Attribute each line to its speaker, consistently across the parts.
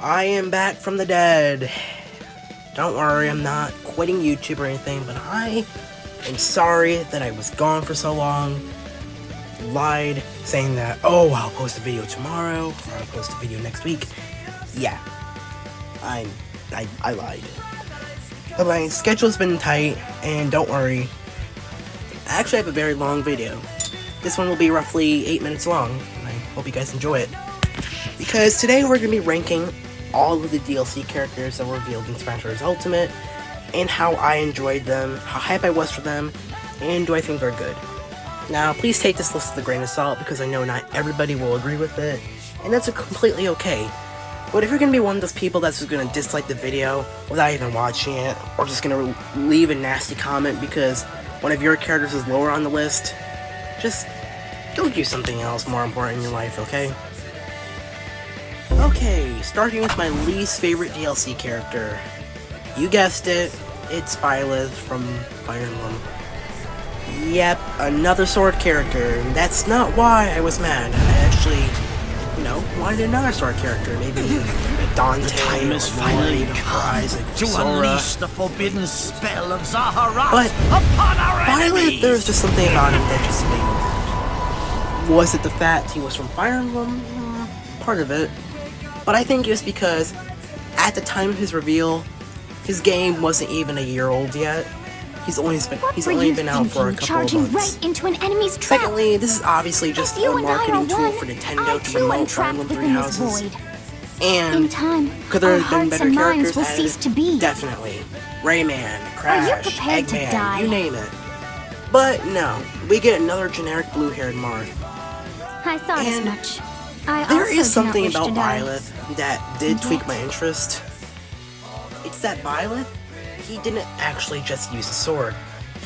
Speaker 1: I am back from the dead. Don't worry, I'm not quitting YouTube or anything, but I am sorry that I was gone for so long. Lied, saying that, oh, I'll post a video tomorrow, or I'll post a video next week. Yeah, I lied. But my schedule's been tight, and don't worry, I actually have a very long video. This one will be roughly 8 minutes long, and I hope you guys enjoy it. Because today we're going to be ranking all of the DLC characters that were revealed in Smash Bros. Ultimate, and how I enjoyed them, how hype I was for them, and do I think they're good. Now, please take this list with a grain of salt, because I know not everybody will agree with it, and that's completely okay. But if you're going to be one of those people that's just going to dislike the video without even watching it, or just going to leave a nasty comment because one of your characters is lower on the list, just go do something else more important in your life, okay? Okay, starting with my least favorite DLC character. You guessed it, it's Byleth from Fire Emblem. Yep, another sword character. That's not why I was mad. I actually, wanted another sword character. Maybe a Dante,
Speaker 2: the time has finally come to unleash the forbidden spell of Zaharat upon our enemies.
Speaker 1: There's just something about him that just made me mad. Was it the fact he was from Fire Emblem? Part of it. But I think it was because, at the time of his reveal, his game wasn't even a year old yet. He's only been out for a couple of months.
Speaker 3: Right into an enemy's trap?
Speaker 1: Secondly, this is obviously just a marketing tool for Nintendo to promote Fire Emblem Three Houses. And could there have been better characters added? Definitely. Rayman, Crash, Eggman, you name it. But no, we get another generic blue-haired Marth.
Speaker 3: I thought as much.
Speaker 1: There is something about Byleth that did tweak my interest. It's that Byleth, he didn't actually just use a sword.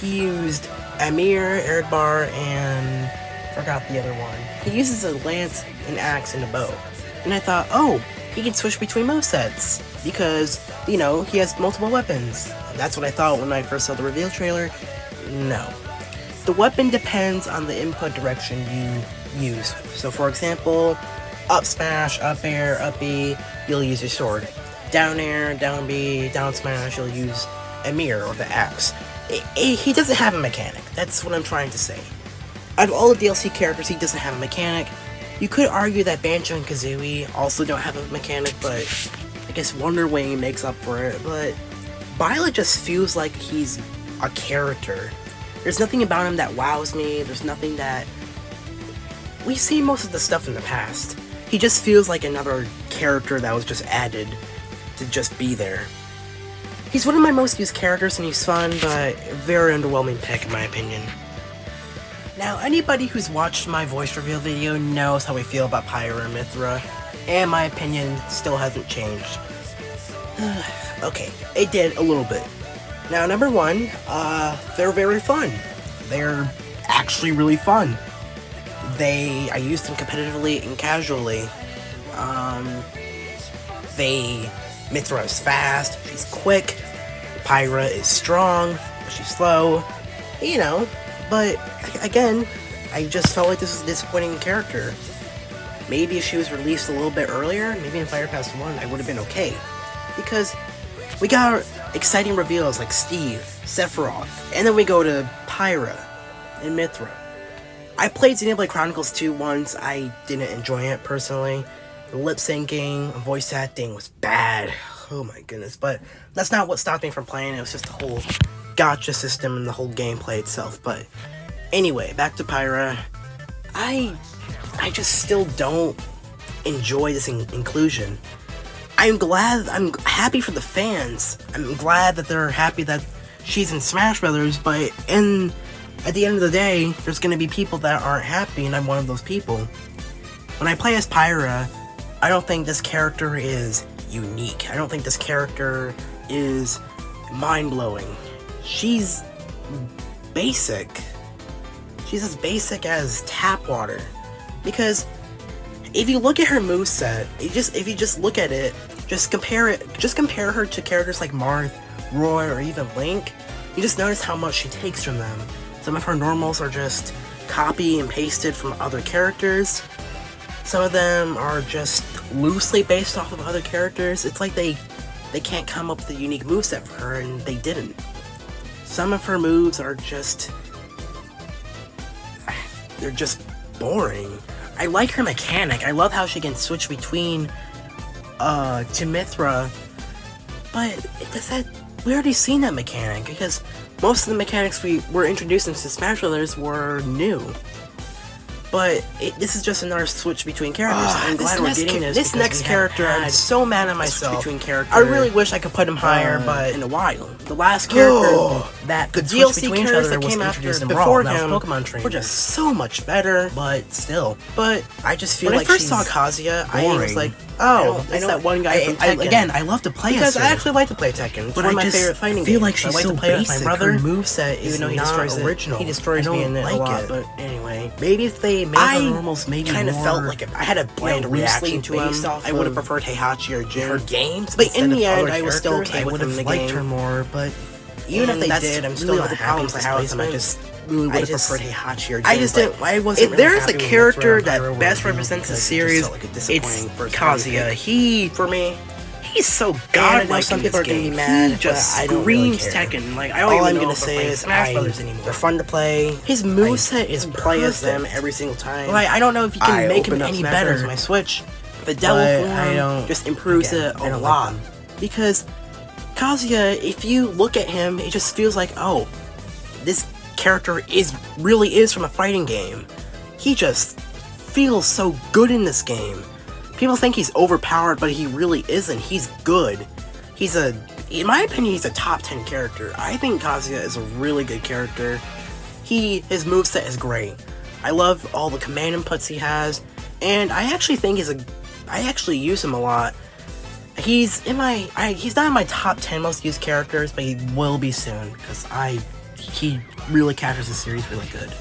Speaker 1: He used Amir, Eredbar, and forgot the other one. He uses a lance, an axe, and a bow. And I thought, oh, he can switch between movesets because, he has multiple weapons. And that's what I thought when I first saw the reveal trailer. No. The weapon depends on the input direction you use. So for example, up smash, up air, up B, you'll use your sword. Down air, down B, down smash, you'll use a mirror or the axe. He doesn't have a mechanic, that's what I'm trying to say. Out of all the DLC characters, he doesn't have a mechanic. You could argue that Banjo and Kazooie also don't have a mechanic, but I guess Wonder Wing makes up for it. But Byleth just feels like he's a character. There's nothing about him that wows me, there's nothing that... We've seen most of the stuff in the past. He just feels like another character that was just added to just be there. He's one of my most used characters and he's fun, but very underwhelming pick in my opinion. Now, anybody who's watched my voice reveal video knows how I feel about Pyra and Mythra, and my opinion still hasn't changed. Okay, it did a little bit. Now, number one, they're very fun. They're actually really fun. I used them competitively and casually. Mythra is fast, she's quick. Pyra is strong, but she's slow. But again, I just felt like this was a disappointing character. Maybe if she was released a little bit earlier, maybe in Fire Pass 1, I would have been okay. Because we got exciting reveals like Steve, Sephiroth, and then we go to Pyra and Mythra. I played Xenoblade Chronicles 2 once. I didn't enjoy it personally. The lip syncing, voice acting was bad. Oh my goodness. But that's not what stopped me from playing. It was just the whole gacha system and the whole gameplay itself. But anyway, back to Pyra. I just still don't enjoy this inclusion. I'm happy for the fans. I'm glad that they're happy that she's in Smash Brothers, but at the end of the day, there's going to be people that aren't happy, and I'm one of those people. When I play as Pyra, I don't think this character is unique. I don't think this character is mind-blowing. She's basic. She's as basic as tap water. Because if you look at her moveset, if you just look at it, just compare her to characters like Marth, Roy, or even Link, you just notice how much she takes from them. Some of her normals are just copy and pasted from other characters. Some of them are just loosely based off of other characters. It's like they can't come up with a unique moveset for her, and they didn't. Some of her moves are just... they're just boring. I like her mechanic. I love how she can switch between to Mythra, but we already seen that mechanic, because most of the mechanics we were introduced into Smash Brothers were new. But this is just another switch between characters. I'm glad we're getting this. This next character, I'm so mad at myself. I really wish I could put him higher, but in a while. The last character that could switch between each other that came after before him Pokemon Trainer were just so much better, but still. But I just feel like when I first saw Kazuya, I was like, oh, it's that one guy from Tekken. Again, I love to play because I actually like to play Tekken. It's one of my favorite fighting games. I feel like she's so basic. My brother, her moveset, even though he destroys original, he destroys me in it a lot. But anyway, maybe if they made her normals, maybe kind of felt like I had a bland reaction to him. I would have preferred Heihachi or Jin. Her games, but in the end, I was still okay with them in the game. I would have liked her more, but even if they did, I'm still not happy with how it's. I just really would have preferred Heihachi or Jin. I just didn't. I wasn't. If there's a character that best represents the series, it's Kazuya. He, for me, he's so godlike. Some people are gonna be mad. He just screams Tekken. Like all I'm gonna say is, they're fun to play. His moveset is play as them every single time. Like I don't know if you can make him any better. My Switch, the Devil form just improves it a lot. Because Kazuya, if you look at him, it just feels like, oh, this character really is from a fighting game. He just feels so good in this game. People think he's overpowered, but he really isn't. He's good. In my opinion, he's a top 10 character. I think Kazuya is a really good character. His moveset is great. I love all the command inputs he has, and I actually think I actually use him a lot. He's not in my top 10 most used characters, but he will be soon, because he really captures the series really good.